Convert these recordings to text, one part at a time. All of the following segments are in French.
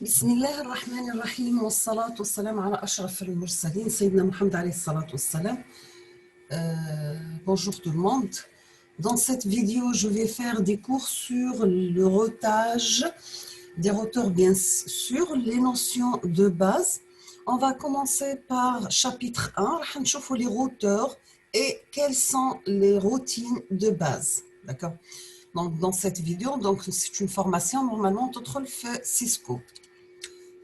بسم الله الرحمن الرحيم والصلاة والسلام على أشرف المرسلين سيدنا محمد عليه الصلاة والسلام. Bonjour tout le monde. Dans cette vidéo, je vais faire des cours sur le routage, des routeurs bien sûr, les notions de base. On va commencer par chapitre 1, راح نشوفوا les routeurs et quelles sont les routines de base. D'accord? Donc dans cette vidéo, donc c'est une formation normalement تدخل في Cisco.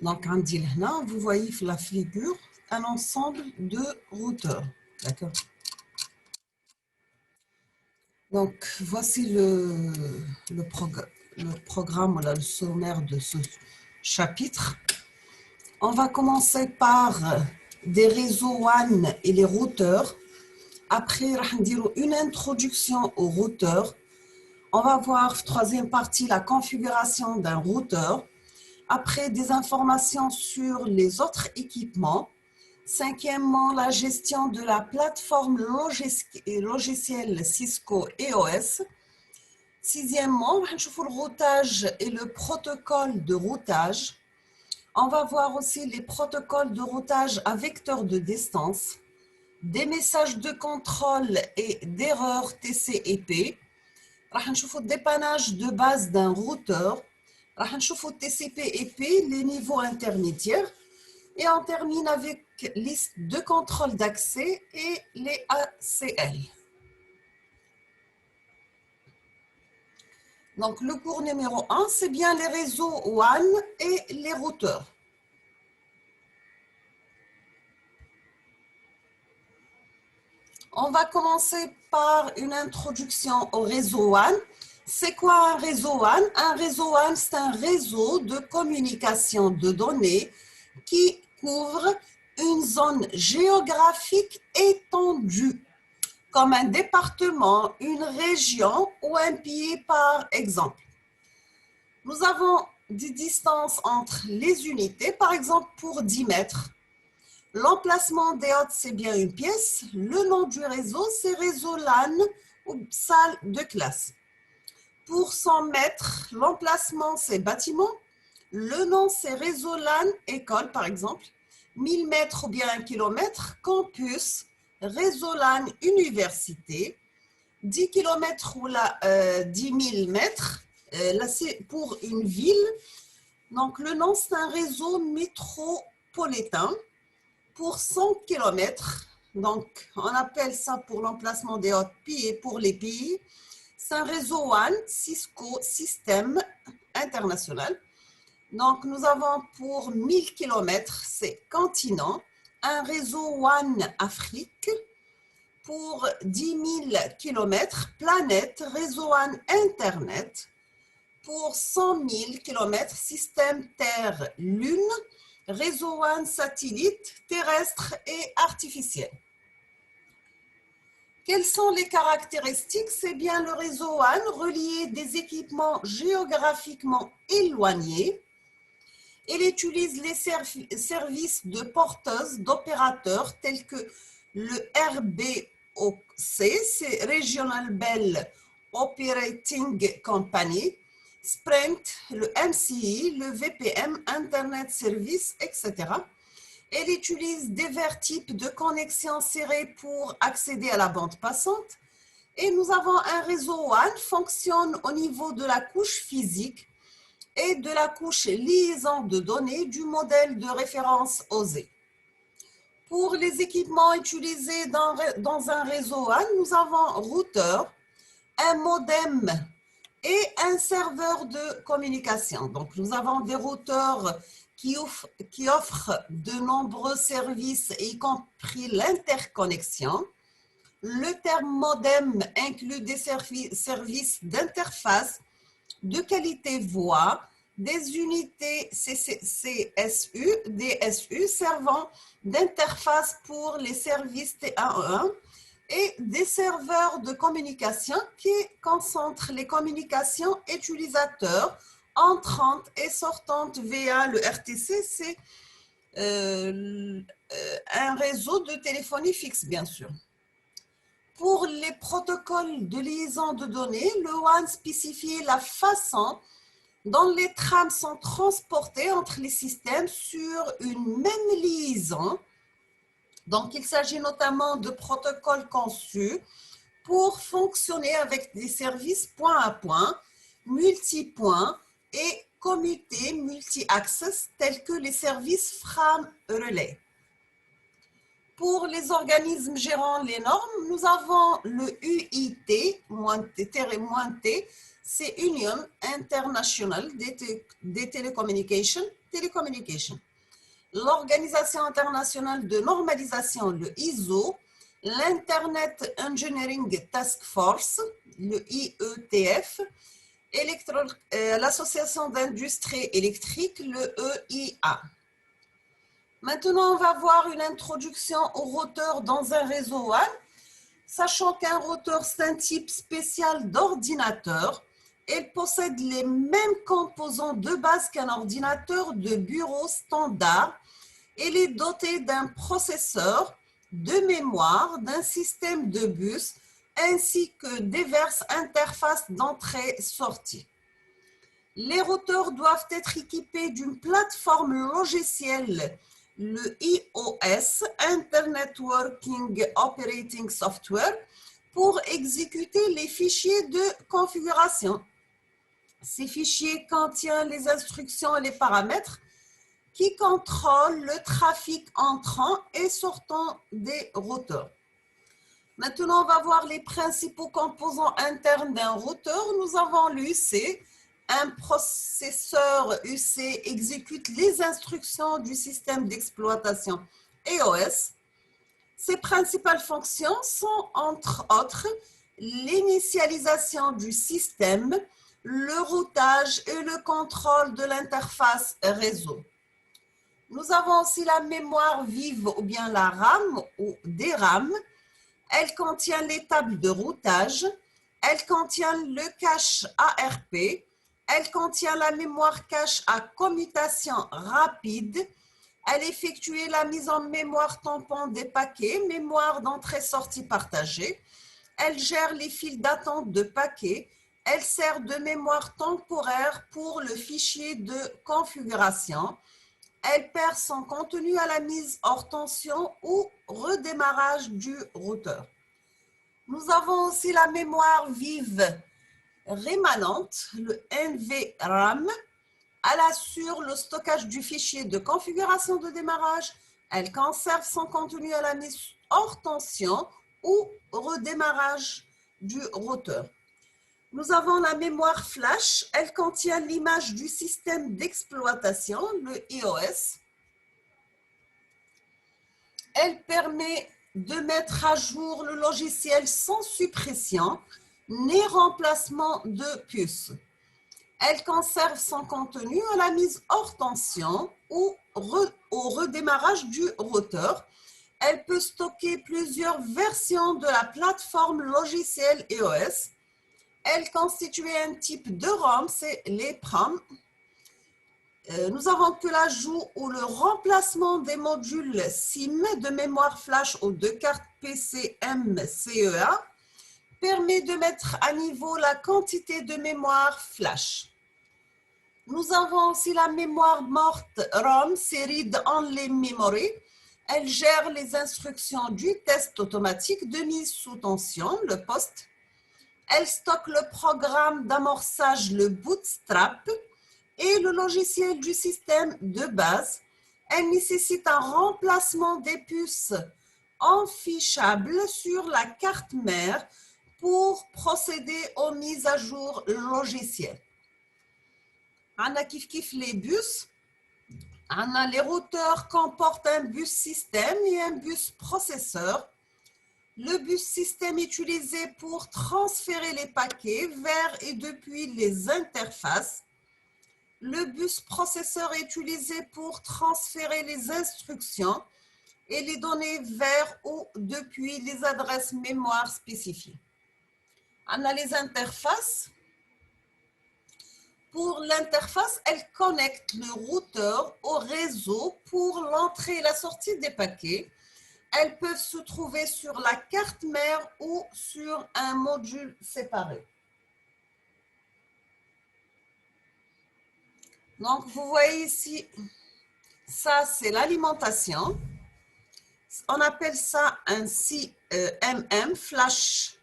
Donc, vous voyez la figure, un ensemble de routeurs. D'accord. Donc, voici le programme, le sommaire de ce chapitre. On va commencer par des réseaux WAN et les routeurs. Après, on va une introduction aux routeurs. On va voir, troisième partie, la configuration d'un routeur. Après, des informations sur les autres équipements. Cinquièmement, la gestion de la plateforme logicielle Cisco EOS. Sixièmement, on va voir le routage et le protocole de routage. On va voir aussi les protocoles de routage à vecteur de distance, des messages de contrôle et d'erreurs TCP. On va voir le dépannage de base d'un routeur. On va voir le TCP/IP, les niveaux intermédiaires. Et on termine avec liste de contrôle d'accès et les ACL. Donc, le cours numéro 1, c'est bien les réseaux WAN et les routeurs. On va commencer par une introduction au réseau WAN. C'est quoi un réseau WAN? Un réseau WAN, c'est un réseau de communication de données qui couvre une zone géographique étendue, comme un département, une région ou un pays par exemple. Nous avons des distances entre les unités, par exemple pour 10 mètres. L'emplacement des hôtes, c'est bien une pièce. Le nom du réseau, c'est réseau LAN ou salle de classe. Pour 100 mètres, l'emplacement, c'est bâtiment. Le nom, c'est réseau LAN, école par exemple. 1000 mètres ou bien 1 kilomètre, campus, réseau LAN, université. 10 km ou là, 10 000 mètres, là c'est pour une ville. Donc le nom, c'est un réseau métropolitain pour 100 km. Donc on appelle ça pour l'emplacement des hautes et pour les pays. C'est un réseau WAN, Cisco, système international. Donc, nous avons pour 1000 km, c'est continent, un réseau WAN Afrique. Pour 10 000 km, planète, réseau WAN Internet. Pour 100 000 km, système Terre-Lune, réseau WAN satellite, terrestre et artificiel. Quelles sont les caractéristiques? C'est bien le réseau WAN relié des équipements géographiquement éloignés. Il utilise les services de porteuses d'opérateurs tels que le RBOC, c'est Regional Bell Operating Company, Sprint, le MCI, le VPN, Internet Service, etc. Elle utilise divers types de connexions serrées pour accéder à la bande passante. Et nous avons un réseau WAN fonctionne au niveau de la couche physique et de la couche liaison de données du modèle de référence OSE. Pour les équipements utilisés dans un réseau WAN, nous avons routeur, un modem et un serveur de communication. Donc, nous avons des routeurs qui offrent de nombreux services, y compris l'interconnexion. Le terme modem inclut des services d'interface, de qualité voix, des unités CSU, DSU servant d'interface pour les services T1E1 et des serveurs de communication qui concentrent les communications utilisateurs entrantes et sortantes via le RTC, c'est un réseau de téléphonie fixe, bien sûr. Pour les protocoles de liaison de données, le WAN spécifie la façon dont les trames sont transportées entre les systèmes sur une même liaison. Donc, il s'agit notamment de protocoles conçus pour fonctionner avec des services point à point, multi-points et commutés multi-access tels que les services FRAM relais. Pour les organismes gérant les normes, nous avons le UIT, -T, c'est Union International des Telecommunications, l'Organisation internationale de normalisation, le ISO, l'Internet Engineering Task Force, le IETF, l'Association d'industrie électrique, le EIA. Maintenant, on va voir une introduction au routeur dans un réseau WAN, sachant qu'un routeur, c'est un type spécial d'ordinateur. Il possède les mêmes composants de base qu'un ordinateur de bureau standard. Il est doté d'un processeur, de mémoire, d'un système de bus, ainsi que diverses interfaces d'entrée-sortie. Les routeurs doivent être équipés d'une plateforme logicielle, le iOS, Internet Working Operating Software, pour exécuter les fichiers de configuration. Ces fichiers contiennent les instructions et les paramètres qui contrôlent le trafic entrant et sortant des routeurs. Maintenant, on va voir les principaux composants internes d'un routeur. Nous avons l'UC. Un processeur UC exécute les instructions du système d'exploitation EOS. Ses principales fonctions sont, entre autres, l'initialisation du système, le routage et le contrôle de l'interface réseau. Nous avons aussi la mémoire vive ou bien la RAM ou DRAM. Elle contient les tables de routage. Elle contient le cache ARP. Elle contient la mémoire cache à commutation rapide. Elle effectue la mise en mémoire tampon des paquets, mémoire d'entrée-sortie partagée. Elle gère les files d'attente de paquets. Elle sert de mémoire temporaire pour le fichier de configuration. Elle perd son contenu à la mise hors tension ou redémarrage du routeur. Nous avons aussi la mémoire vive rémanente, le NVRAM. Elle assure le stockage du fichier de configuration de démarrage. Elle conserve son contenu à la mise hors tension ou redémarrage du routeur. Nous avons la mémoire flash. Elle contient l'image du système d'exploitation, le iOS. Elle permet de mettre à jour le logiciel sans suppression ni remplacement de puces. Elle conserve son contenu à la mise hors tension ou au redémarrage du routeur. Elle peut stocker plusieurs versions de la plateforme logicielle EOS. Elle constitue un type de ROM, c'est l'EPROM. Nous avons que l'ajout ou le remplacement des modules SIM de mémoire flash ou de carte PCM-CEA permet de mettre à niveau la quantité de mémoire flash. Nous avons aussi la mémoire morte ROM, c'est Read Only Memory. Elle gère les instructions du test automatique de mise sous tension, le POST. Elle stocke le programme d'amorçage, le Bootstrap, et le logiciel du système de base. Elle nécessite un remplacement des puces enfichables sur la carte mère pour procéder aux mises à jour logicielles. On a les bus. Les routeurs comportent un bus système et un bus processeur. Le bus système est utilisé pour transférer les paquets vers et depuis les interfaces. Le bus processeur est utilisé pour transférer les instructions et les données vers ou depuis les adresses mémoire spécifiées. On a les interfaces. Pour l'interface, elle connecte le routeur au réseau pour l'entrée et la sortie des paquets. Elles peuvent se trouver sur la carte mère ou sur un module séparé. Donc, vous voyez ici, ça c'est l'alimentation. On appelle ça un CMM, flash.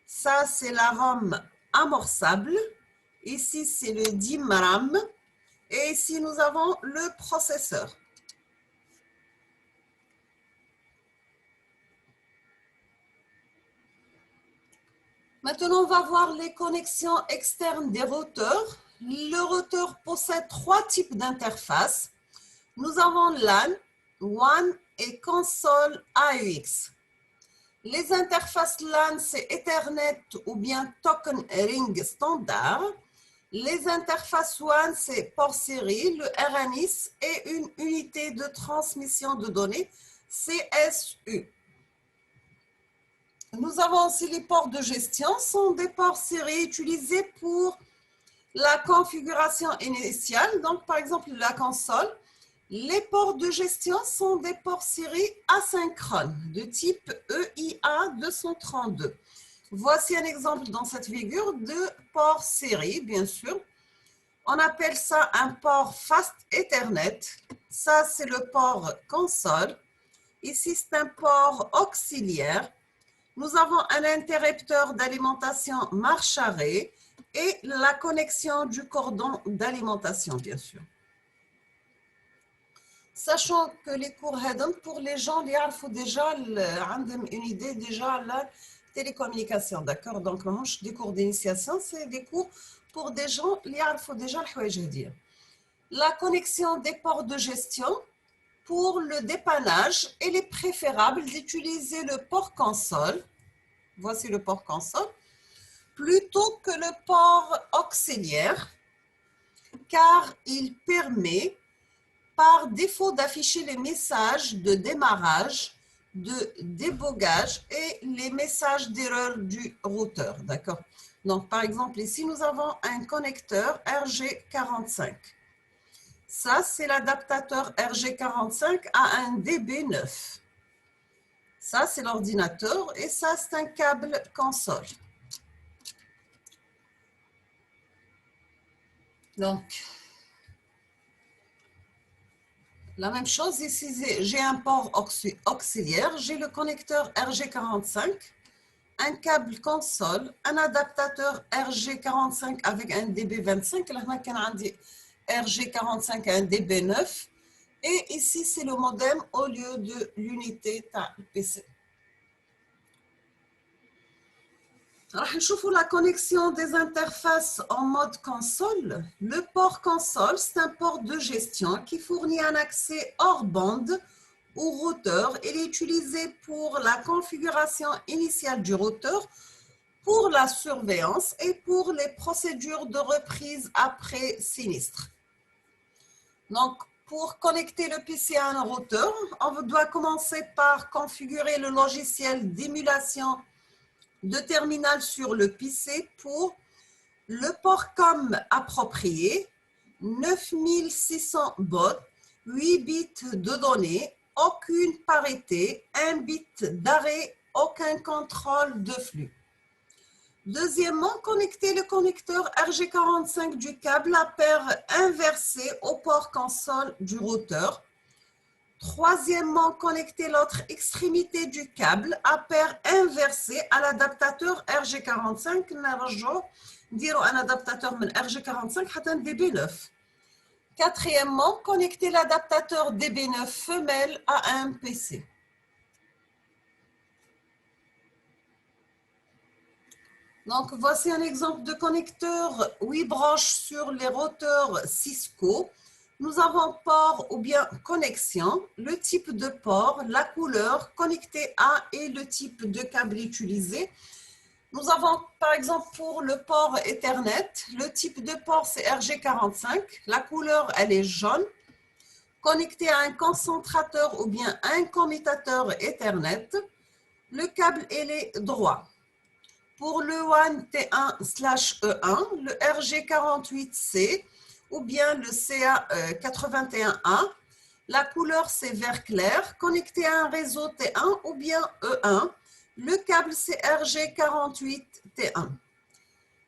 Ça c'est l'arôme amorçable. Ici c'est le DIMRAM. Et ici nous avons le processeur. Maintenant, on va voir les connexions externes des routeurs. Le routeur possède trois types d'interfaces. Nous avons LAN, WAN et console AUX. Les interfaces LAN, c'est Ethernet ou bien Token Ring standard. Les interfaces WAN, c'est port série, le RNIS et une unité de transmission de données, CSU. Nous avons aussi les ports de gestion, sont des ports série utilisés pour la configuration initiale. Donc, par exemple, la console. Les ports de gestion sont des ports série asynchrones de type EIA 232. Voici un exemple dans cette figure de port série, bien sûr. On appelle ça un port Fast Ethernet. Ça, c'est le port console. Ici, c'est un port auxiliaire. Nous avons un interrupteur d'alimentation marche arrêt et la connexion du cordon d'alimentation, bien sûr. Sachant que les cours HEDM, pour les gens qui ont déjà une idée déjà la télécommunication, d'accord? Donc, des cours d'initiation, c'est des cours pour des gens qui ont déjà le. La connexion des ports de gestion, pour le dépannage, il est préférable d'utiliser le port console. Voici le port console, plutôt que le port auxiliaire, car il permet par défaut d'afficher les messages de démarrage, de débogage et les messages d'erreur du routeur, d'accord? Donc, par exemple, ici, nous avons un connecteur RG45. Ça, c'est l'adaptateur RG45 à un DB9. Ça, c'est l'ordinateur et ça, c'est un câble console. Donc, la même chose, ici, j'ai un port auxiliaire, j'ai le connecteur RG45, un câble console, un adaptateur RG45 avec un DB25, là, on a RG45 et un DB9, et ici, c'est le modem au lieu de l'unité PC. راح نشوفوا la connexion des interfaces en mode console. Le port console, c'est un port de gestion qui fournit un accès hors bande au routeur. Il est utilisé pour la configuration initiale du routeur, pour la surveillance et pour les procédures de reprise après sinistre. Donc, pour connecter le PC à un routeur, on doit commencer par configurer le logiciel d'émulation de terminal sur le PC pour le port COM approprié, 9600 baud, 8 bits de données, aucune parité, 1 bit d'arrêt, aucun contrôle de flux. Deuxièmement, connecter le connecteur RG45 du câble à paire inversée au port console du routeur. Troisièmement, connecter l'autre extrémité du câble à paire inversée à l'adaptateur RG45. Nous un adaptateur RG45 à un DB9. Quatrièmement, connecter l'adaptateur DB9 femelle à un PC. Donc, voici un exemple de connecteur 8 branches sur les routeurs Cisco. Nous avons port ou bien connexion, le type de port, la couleur, connecté à et le type de câble utilisé. Nous avons par exemple pour le port Ethernet, le type de port c'est RG45, la couleur elle est jaune, connecté à un concentrateur ou bien un commutateur Ethernet, le câble il est droit. Pour le WAN T1/E1, le RG48C, ou bien le CA81A. La couleur, c'est vert clair, connecté à un réseau T1 ou bien E1. Le câble, c'est RG48T1.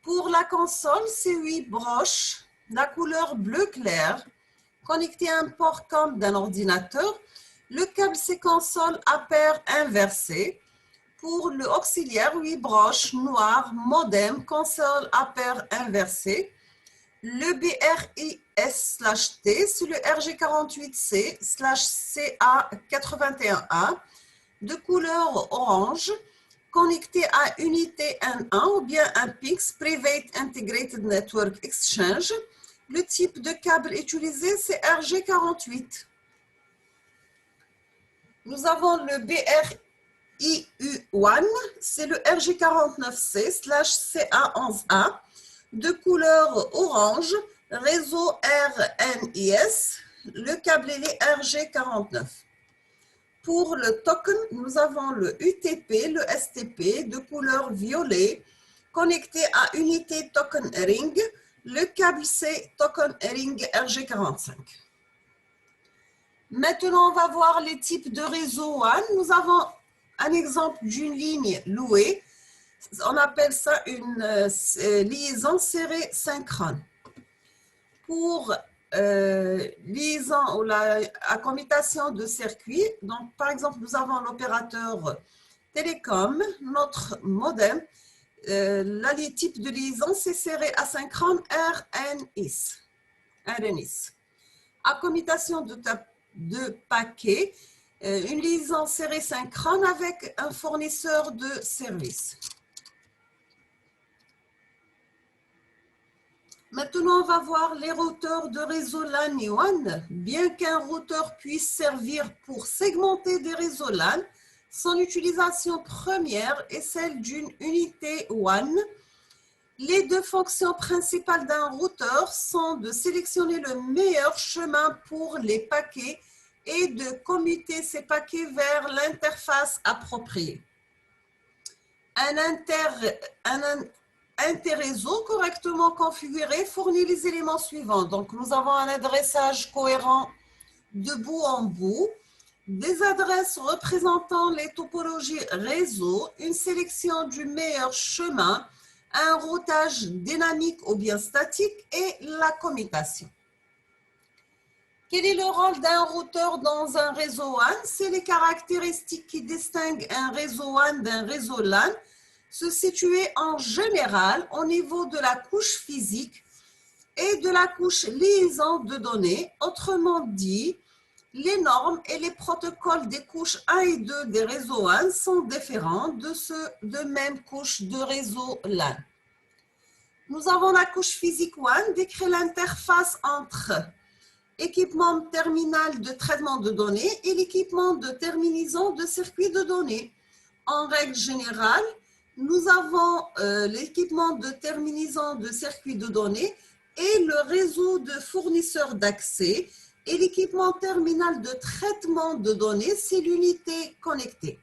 Pour la console, c'est 8 broches la couleur bleu clair, connecté à un port COM d'un ordinateur, le câble séquençol à paire inversée. Pour le auxiliaire, 8 broches noires, modem, console à paire inversée. Le BRIS/T, c'est le RG48C/CA81A de couleur orange, connecté à unité N1 ou bien un PIX, Private Integrated Network Exchange. Le type de câble utilisé, c'est RG48. Nous avons le BRIU1, c'est le RG49C/CA11A de couleur orange, réseau RNIS, le câble est RG49. Pour le token, nous avons le UTP, le STP de couleur violet, connecté à unité token ring, le câble c'est token ring RG45. Maintenant, on va voir les types de réseau WAN. Nous avons un exemple d'une ligne louée. On appelle ça une liaison serrée synchrone. Pour liaison ou la commutation de circuits, donc par exemple, nous avons l'opérateur télécom, notre modem, le type de liaison, c'est serré asynchrone RNIS. À commutation de paquets, une liaison serrée synchrone avec un fournisseur de services. Maintenant, on va voir les routeurs de réseau LAN et WAN. Bien qu'un routeur puisse servir pour segmenter des réseaux LAN, son utilisation première est celle d'une unité WAN. Les deux fonctions principales d'un routeur sont de sélectionner le meilleur chemin pour les paquets et de commuter ces paquets vers l'interface appropriée. Un interréseau correctement configuré fournit les éléments suivants. Donc, nous avons un adressage cohérent de bout en bout, des adresses représentant les topologies réseau, une sélection du meilleur chemin, un routage dynamique ou bien statique et la commutation. Quel est le rôle d'un routeur dans un réseau WAN? C'est les caractéristiques qui distinguent un réseau WAN d'un réseau LAN, se situer en général au niveau de la couche physique et de la couche liaison de données. Autrement dit, les normes et les protocoles des couches 1 et 2 des réseaux WAN sont différents de ceux de même couche de réseau LAN. Nous avons la couche physique WAN, décrit l'interface entre équipement terminal de traitement de données et l'équipement de terminaison de circuits de données. En règle générale, nous avons l'équipement de terminaison de circuits de données et le réseau de fournisseurs d'accès et l'équipement terminal de traitement de données, c'est l'unité connectée.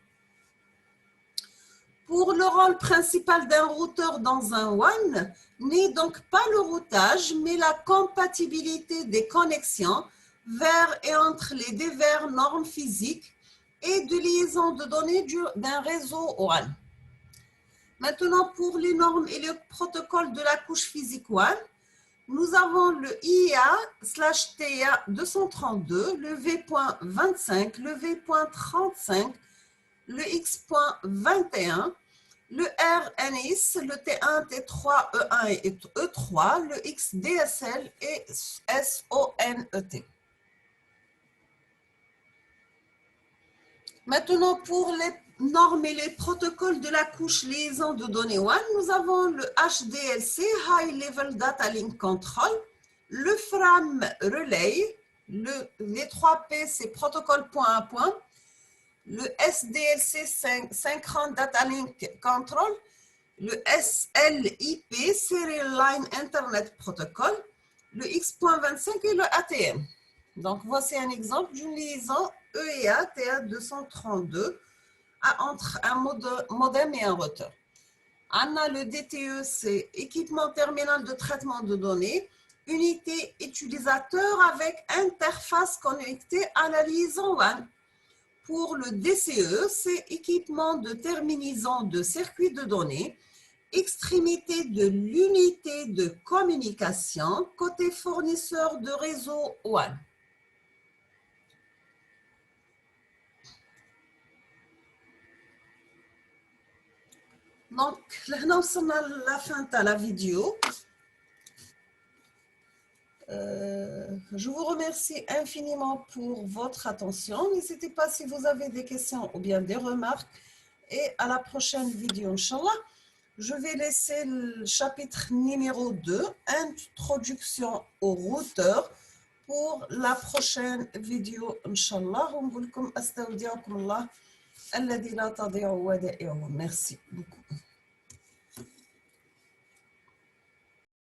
Pour le rôle principal d'un routeur dans un WAN, n'est donc pas le routage, mais la compatibilité des connexions vers et entre les divers normes physiques et de liaison de données d'un réseau WAN. Maintenant, pour les normes et le protocole de la couche physique WAN, nous avons le IA/TA 232, le V.25, le V.35, le X.21, le RNIS, le T1, T3, E1 et E3, le XDSL et SONET. Maintenant, pour les normes et les protocoles de la couche liaison de données WAN, nous avons le HDLC, High Level Data Link Control, le FRAM Relay, les 3P, c'est protocole point à point, le SDLC Synchrone Data Link Control, le SLIP, Serial Line Internet Protocol, le X.25 et le ATM. Donc, voici un exemple d'une liaison EIA TA232 entre un modem et un routeur. On a le DTE, c'est équipement terminal de traitement de données, unité utilisateur avec interface connectée à la liaison WAN. Pour le DCE, c'est équipement de terminaison de circuits de données, extrémité de l'unité de communication côté fournisseur de réseau WAN. Donc, là, nous sommes à la fin de la vidéo. Je vous remercie infiniment pour votre attention. N'hésitez pas si vous avez des questions ou bien des remarques. Et à la prochaine vidéo, Inch'Allah. Je vais laisser le chapitre numéro 2, introduction au routeur, pour la prochaine vidéo, Inch'Allah. Merci beaucoup.